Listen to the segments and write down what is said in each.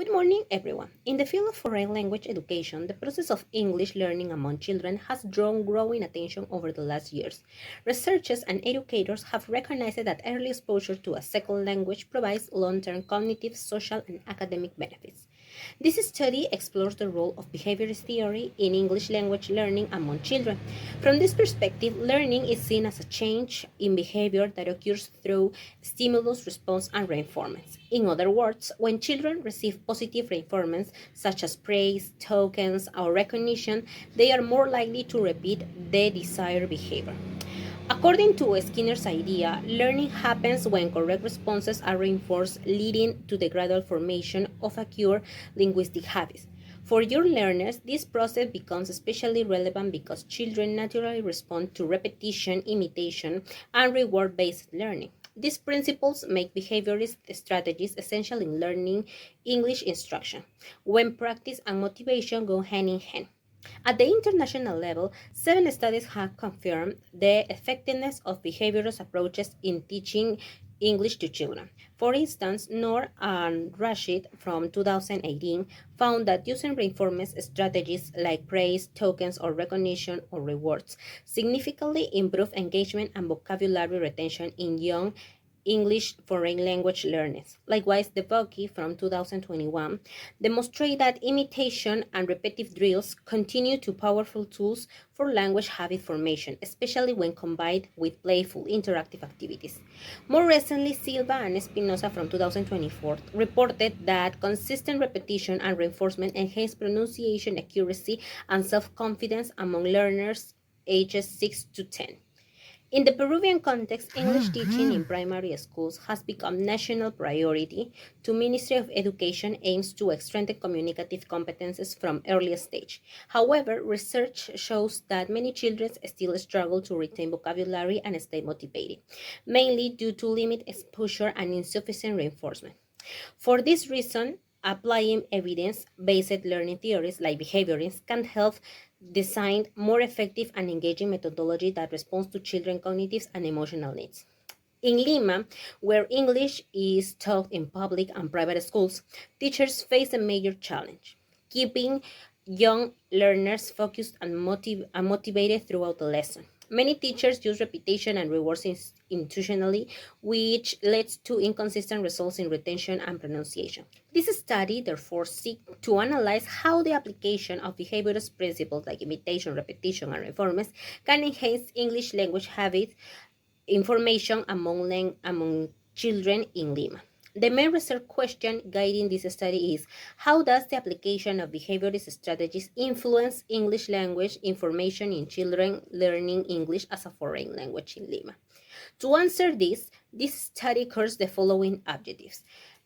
Good morning, everyone. In the field of foreign language education, the process of English learning among children has drawn growing attention over the last years. Researchers and educators have recognized that early exposure to a second language provides long-term cognitive, social, and academic benefits. This study explores the role of behaviorist theory in English language learning among children. From this perspective, learning is seen as a change in behavior that occurs through stimulus, response, and reinforcements. In other words, when children receive positive reinforcements such as praise, tokens, or recognition, they are more likely to repeat the desired behavior. According to Skinner's idea, learning happens when correct responses are reinforced, leading to the gradual formation of acquired linguistic habits. For your learners, this process becomes especially relevant because children naturally respond to repetition, imitation, and reward-based learning. These principles make behaviorist strategies essential in learning English instruction, when practice and motivation go hand in hand. At the international level, 7 studies have confirmed the effectiveness of behaviorist approaches in teaching English to children. For instance, Noor and Rashid from 2018 found that using reinforcement strategies like praise, tokens, or recognition or rewards significantly improve engagement and vocabulary retention in young English foreign language learners. Likewise, the Boki from 2021 demonstrate that imitation and repetitive drills continue to powerful tools for language habit formation, especially when combined with playful interactive activities. More recently, Silva and Espinosa from 2024 reported that consistent repetition and reinforcement enhance pronunciation accuracy and self-confidence among learners ages 6 to 10. In the Peruvian context, English teaching in primary schools has become national priority. The Ministry of Education aims to strengthen communicative competences from early stage. However, research shows that many children still struggle to retain vocabulary and stay motivated, mainly due to limited exposure and insufficient reinforcement. For this reason, applying evidence-based learning theories like behaviorism can help design more effective and engaging methodology that responds to children's cognitive and emotional needs. In Lima, where English is taught in public and private schools, teachers face a major challenge: keeping young learners focused and motivated throughout the lesson. Many teachers use repetition and rewards institutionally, which leads to inconsistent results in retention and pronunciation. This study therefore seeks to analyze how the application of behaviorist principles like imitation, repetition, and reinforcement can enhance English language habits information among children in Lima. The main research question guiding this study is: how does the application of behaviorist strategies influence English language information in children learning English as a foreign language in Lima? To answer this study covers the following objectives.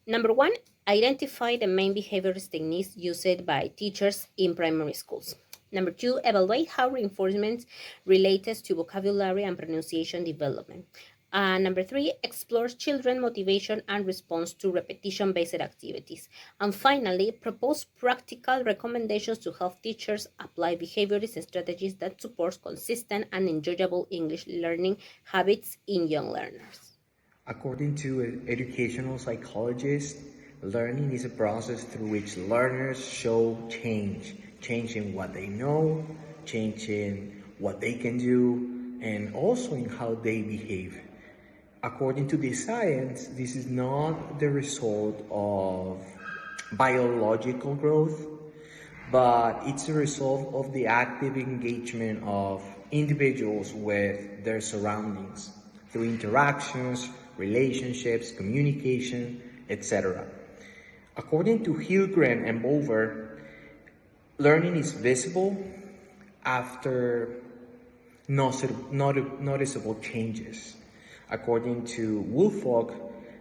Number one, identify the main behaviorist techniques used by teachers in primary schools. Number two, evaluate how reinforcement relates to vocabulary and pronunciation development. Number three, explore children motivation and response to repetition-based activities. And finally, propose practical recommendations to help teachers apply behaviorist strategies that support consistent and enjoyable English learning habits in young learners. According to an educational psychologist, learning is a process through which learners show change in what they know, change in what they can do, and also in how they behave. According to this science, this is not the result of biological growth, but it's a result of the active engagement of individuals with their surroundings through interactions, relationships, communication, etc. According to Hilgren and Bolver, learning is visible after noticeable changes. According to Woolfolk,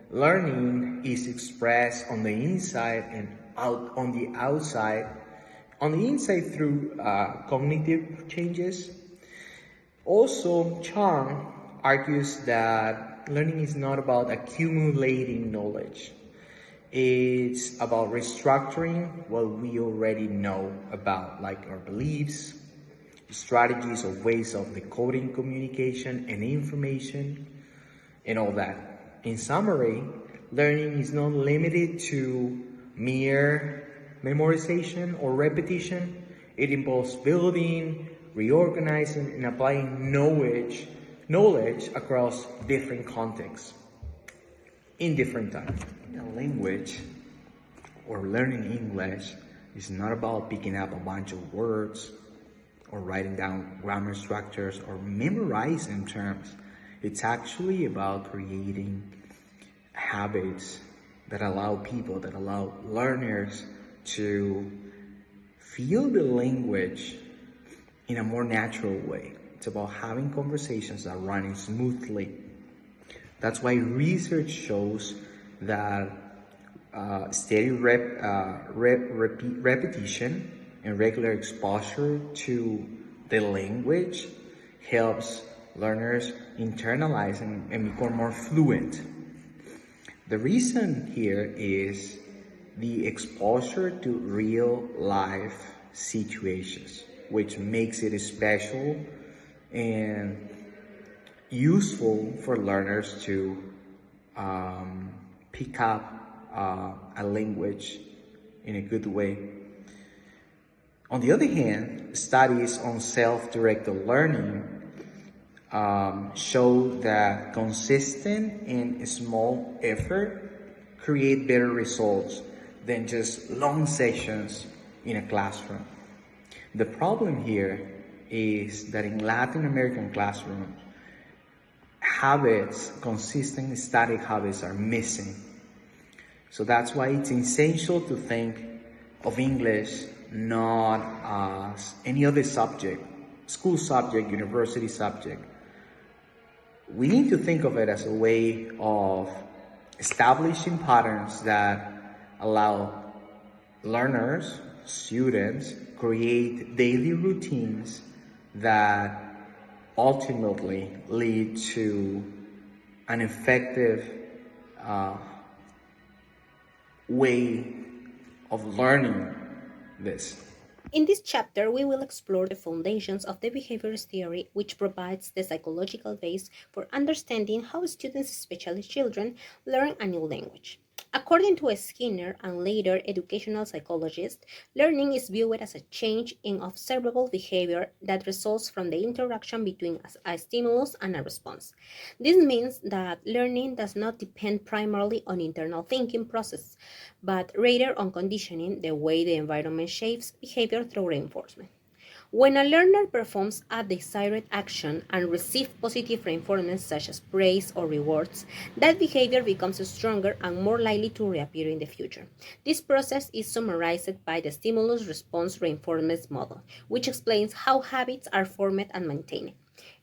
learning is expressed on the inside and on the outside. On the inside through cognitive changes. Also, Chang argues that learning is not about accumulating knowledge. It's about restructuring what we already know about, like our beliefs, strategies or ways of decoding communication and information, and all that. In summary, learning is not limited to mere memorization or repetition. It involves building, reorganizing, and applying knowledge across different contexts in different times. A language or learning English is not about picking up a bunch of words or writing down grammar structures or memorizing terms. It's actually about creating habits that allow learners to feel the language in a more natural way. It's about having conversations that are running smoothly. That's why research shows that steady repetition and regular exposure to the language helps learners internalize and become more fluent. The reason here is the exposure to real life situations, which makes it special and useful for learners to pick up a language in a good way. On the other hand, studies on self-directed learning show that consistent and small effort create better results than just long sessions in a classroom. The problem here is that in Latin American classrooms, consistent static habits are missing. So that's why it's essential to think of English not as any other subject, school subject, university subject. We need to think of it as a way of establishing patterns that allow learners, students, create daily routines that ultimately lead to an effective way of learning this. In this chapter, we will explore the foundations of the behaviorist theory, which provides the psychological base for understanding how students, especially children, learn a new language. According to Skinner and later educational psychologists, learning is viewed as a change in observable behavior that results from the interaction between a stimulus and a response. This means that learning does not depend primarily on internal thinking process, but rather on conditioning, the way the environment shapes behavior through reinforcement. When a learner performs a desired action and receives positive reinforcement such as praise or rewards, that behavior becomes stronger and more likely to reappear in the future. This process is summarized by the stimulus response reinforcement model, which explains how habits are formed and maintained.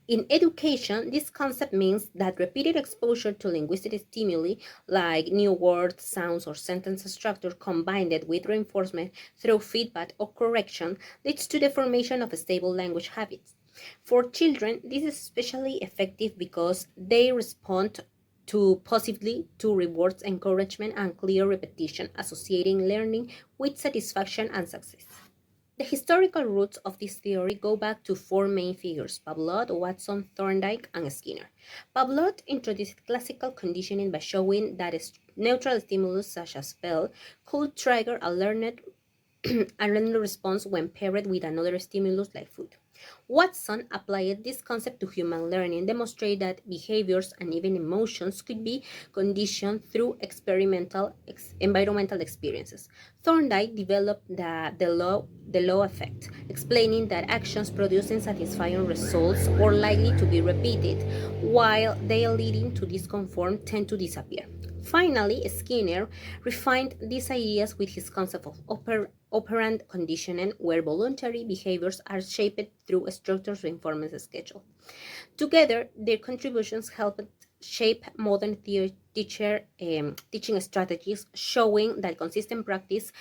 In education, this concept means that repeated exposure to linguistic stimuli like new words, sounds, or sentence structure combined with reinforcement through feedback or correction leads to the formation of stable language habits. For children, this is especially effective because they respond positively to rewards, encouragement, and clear repetition, associating learning with satisfaction and success. The historical roots of this theory go back to four main figures: Pavlov, Watson, Thorndike, and Skinner. Pavlov introduced classical conditioning by showing that a neutral stimulus such as spell could trigger a learned response when paired with another stimulus like food. Watson applied this concept to human learning, demonstrating that behaviors and even emotions could be conditioned through environmental experiences. Thorndike developed the law effect, explaining that actions producing satisfying results are likely to be repeated, while they leading to discomfort tend to disappear. Finally, Skinner refined these ideas with his concept of operant conditioning, where voluntary behaviors are shaped through a structured reinforcement schedule. Together, their contributions helped shape modern teaching strategies, showing that consistent practice,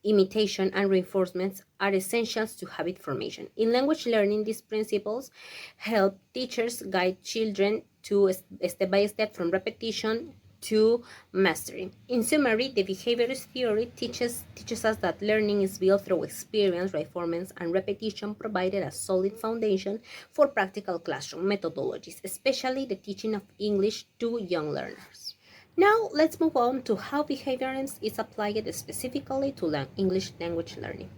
imitation, and reinforcements are essentials to habit formation. In language learning, these principles help teachers guide children to step by step from repetition to mastery. In summary, the behaviorist theory teaches us that learning is built through experience, reinforcements, and repetition, provided a solid foundation for practical classroom methodologies, especially the teaching of English to young learners. Now let's move on to how behaviorism is applied specifically to English language learning.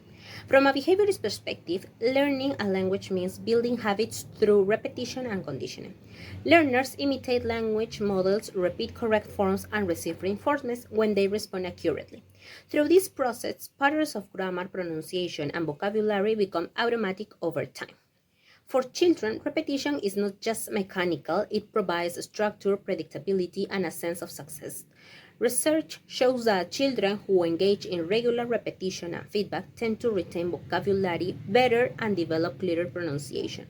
From a behaviorist perspective, learning a language means building habits through repetition and conditioning. Learners imitate language models, repeat correct forms, and receive reinforcements when they respond accurately. Through this process, patterns of grammar, pronunciation, and vocabulary become automatic over time. For children, repetition is not just mechanical, it provides structure, predictability, and a sense of success. Research shows that children who engage in regular repetition and feedback tend to retain vocabulary better and develop clearer pronunciation.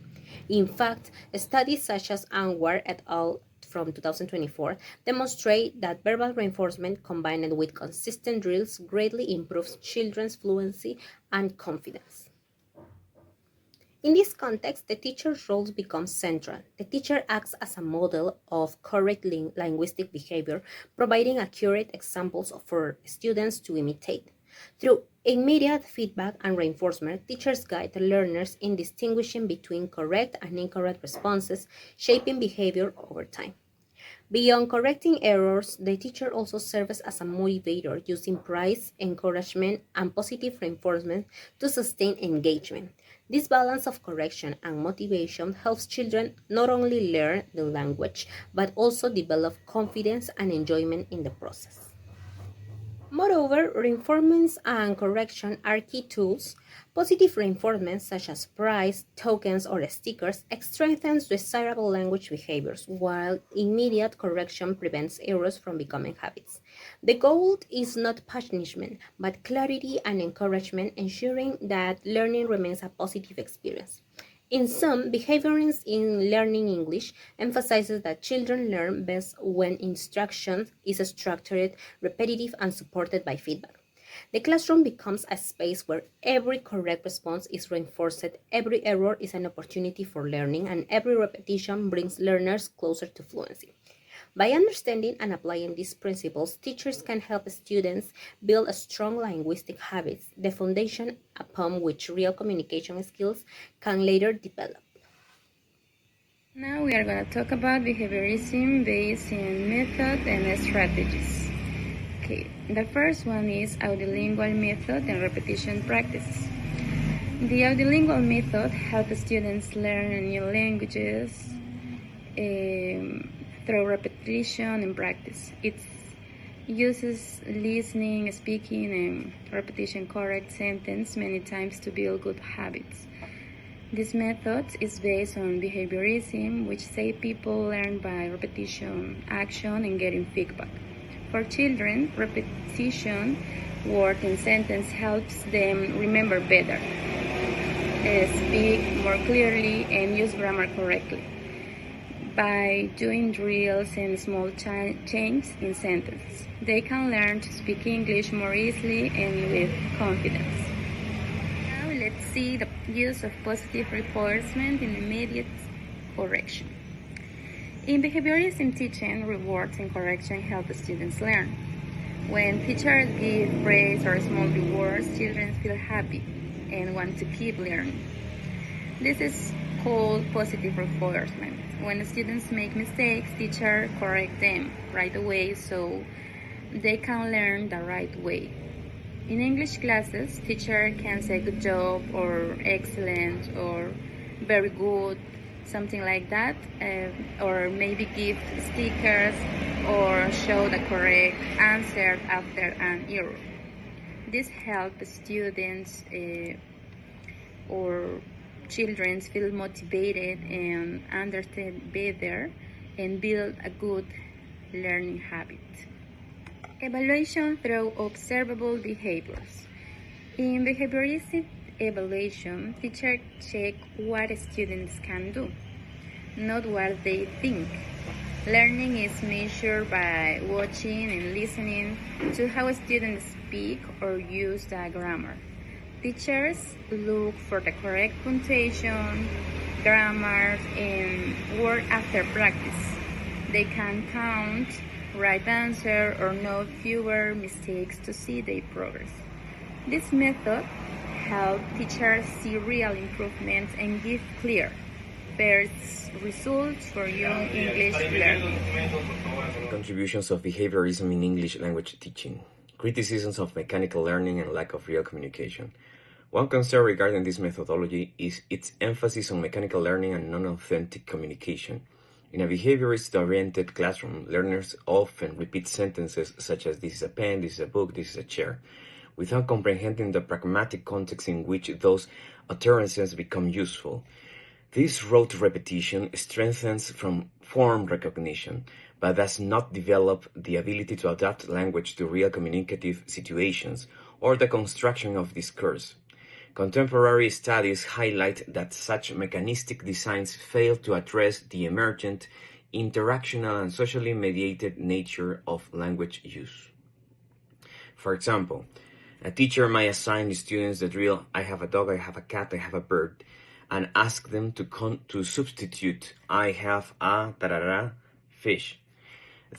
In fact, studies such as Anwar et al. From 2024 demonstrate that verbal reinforcement combined with consistent drills greatly improves children's fluency and confidence. In this context, the teacher's role becomes central. The teacher acts as a model of correct linguistic behavior, providing accurate examples for students to imitate. Through immediate feedback and reinforcement, teachers guide the learners in distinguishing between correct and incorrect responses, shaping behavior over time. Beyond correcting errors, the teacher also serves as a motivator, using praise, encouragement, and positive reinforcement to sustain engagement. This balance of correction and motivation helps children not only learn the language, but also develop confidence and enjoyment in the process. Moreover, reinforcements and correction are key tools. Positive reinforcements such as praise, tokens, or stickers strengthens desirable language behaviors, while immediate correction prevents errors from becoming habits. The goal is not punishment, but clarity and encouragement, ensuring that learning remains a positive experience. In sum, behaviorism in learning English emphasizes that children learn best when instruction is structured, repetitive, and supported by feedback. The classroom becomes a space where every correct response is reinforced, every error is an opportunity for learning, and every repetition brings learners closer to fluency. By understanding and applying these principles, teachers can help students build strong linguistic habits, the foundation upon which real communication skills can later develop. Now we are going to talk about behaviorism based in method and strategies. Okay, the first one is audiolingual method and repetition practices. The audiolingual method helps students learn new languages through repetition and practice. It uses listening, speaking, and repetition correct sentence many times to build good habits. This method is based on behaviorism, which say people learn by repetition, action, and getting feedback. For children, repetition, word and sentence helps them remember better, speak more clearly, and use grammar correctly. By doing drills and small changes in sentences, they can learn to speak English more easily and with confidence. Now let's see the use of positive reinforcement in immediate correction. In behaviorism teaching, rewards and correction help the students learn. When teachers give praise or small rewards, children feel happy and want to keep learning. This is called positive reinforcement. When students make mistakes, teachers correct them right away so they can learn the right way. In English classes, teacher can say good job or excellent or very good, something like that, or maybe give stickers or show the correct answer after an error. This helps students or children feel motivated and understand better and build a good learning habit. Evaluation through observable behaviors. In behavioristic evaluation, teachers check what students can do, not what they think. Learning is measured by watching and listening to how students speak or use the grammar. Teachers look for the correct punctuation, grammar, and word after practice. They can count right answer or note fewer mistakes to see their progress. This method helps teachers see real improvements and give clear best results for young English learning. Contributions of behaviorism in English language teaching. Criticisms of mechanical learning and lack of real communication. One concern regarding this methodology is its emphasis on mechanical learning and non-authentic communication. In a behaviorist-oriented classroom, learners often repeat sentences such as "this is a pen, this is a book, this is a chair," without comprehending the pragmatic context in which those utterances become useful. This rote repetition strengthens from form recognition, but does not develop the ability to adapt language to real communicative situations or the construction of discourse. Contemporary studies highlight that such mechanistic designs fail to address the emergent, interactional and socially mediated nature of language use. For example, a teacher might assign the students the drill "I have a dog, I have a cat, I have a bird," and ask them to substitute "I have a fish."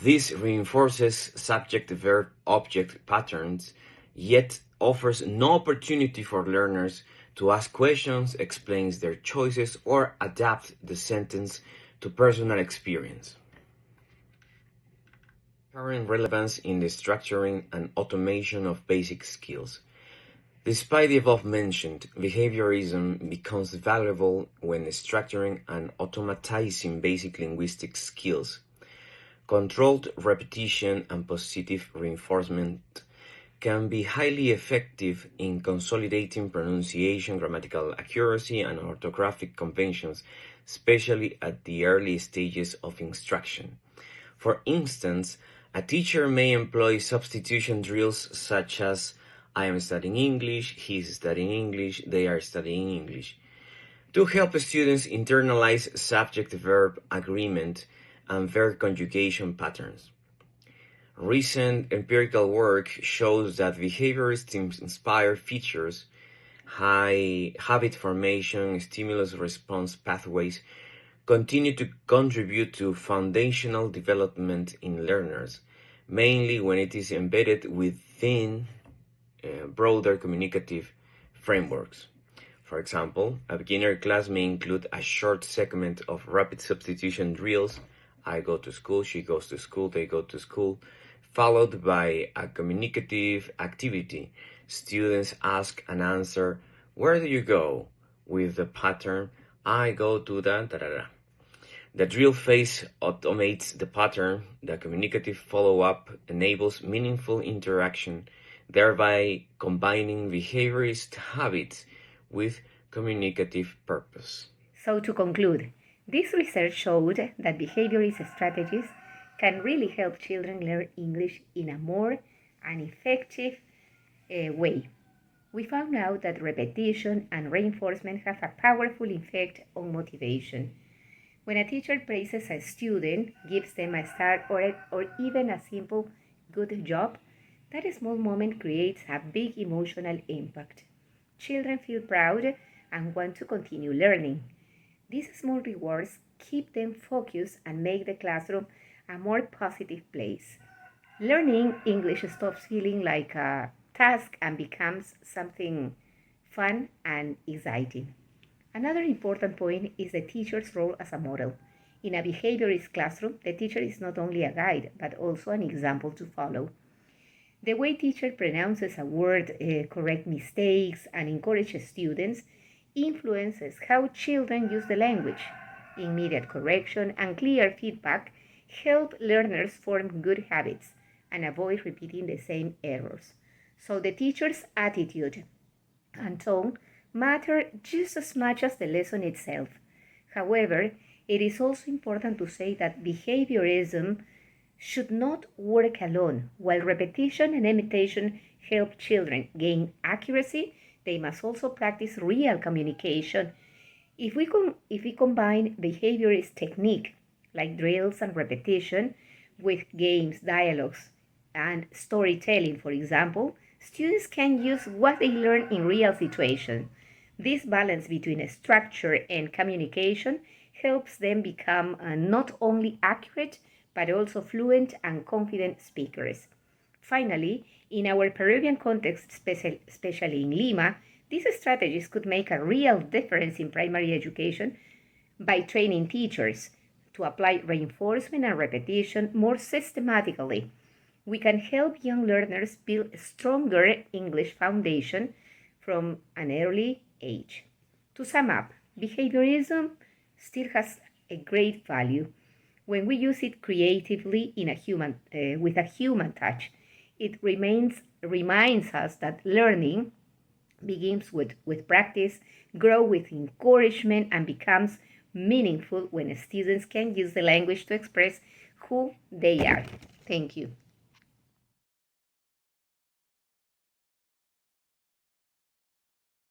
This reinforces subject-verb-object patterns, yet offers no opportunity for learners to ask questions, explain their choices, or adapt the sentence to personal experience. Current relevance in the structuring and automation of basic skills. Despite the above-mentioned, behaviorism becomes valuable when structuring and automatizing basic linguistic skills. Controlled repetition and positive reinforcement can be highly effective in consolidating pronunciation, grammatical accuracy, and orthographic conventions, especially at the early stages of instruction. For instance, a teacher may employ substitution drills such as "I am studying English, he is studying English, they are studying English," to help students internalize subject-verb agreement and verb conjugation patterns. Recent empirical work shows that behaviorist-inspired features, high habit formation, stimulus-response pathways, continue to contribute to foundational development in learners, mainly when it is embedded within broader communicative frameworks. For example, a beginner class may include a short segment of rapid substitution drills: "I go to school, she goes to school, they go to school," followed by a communicative activity. Students ask and answer "Where do you go?" with the pattern "I go to the." The drill phase automates the pattern. The communicative follow-up enables meaningful interaction, thereby combining behaviorist habits with communicative purpose. So to conclude, this research showed that behaviorist strategies can really help children learn English in a more and effective way. We found out that repetition and reinforcement have a powerful effect on motivation. When a teacher praises a student, gives them a star or even a simple "good job," that small moment creates a big emotional impact. Children feel proud and want to continue learning. These small rewards keep them focused and make the classroom a more positive place. Learning English stops feeling like a task and becomes something fun and exciting. Another important point is the teacher's role as a model. In a behaviorist classroom, the teacher is not only a guide, but also an example to follow. The way teacher pronounces a word, correct mistakes, and encourages students influences how children use the language. Immediate correction and clear feedback help learners form good habits and avoid repeating the same errors. So the teacher's attitude and tone matter just as much as the lesson itself. However, it is also important to say that behaviorism should not work alone. While repetition and imitation help children gain accuracy, they must also practice real communication. If we combine behaviorist technique like drills and repetition with games, dialogues, and storytelling, for example, students can use what they learn in real situations. This balance between structure and communication helps them become not only accurate but also fluent and confident speakers. Finally, in our Peruvian context, especially in Lima, these strategies could make a real difference in primary education by training teachers to apply reinforcement and repetition more systematically. We can help young learners build a stronger English foundation from an early age. To sum up, behaviorism still has a great value when we use it creatively with a human touch. It reminds us that learning begins with practice, grow with encouragement, and becomes meaningful when students can use the language to express who they are. Thank you.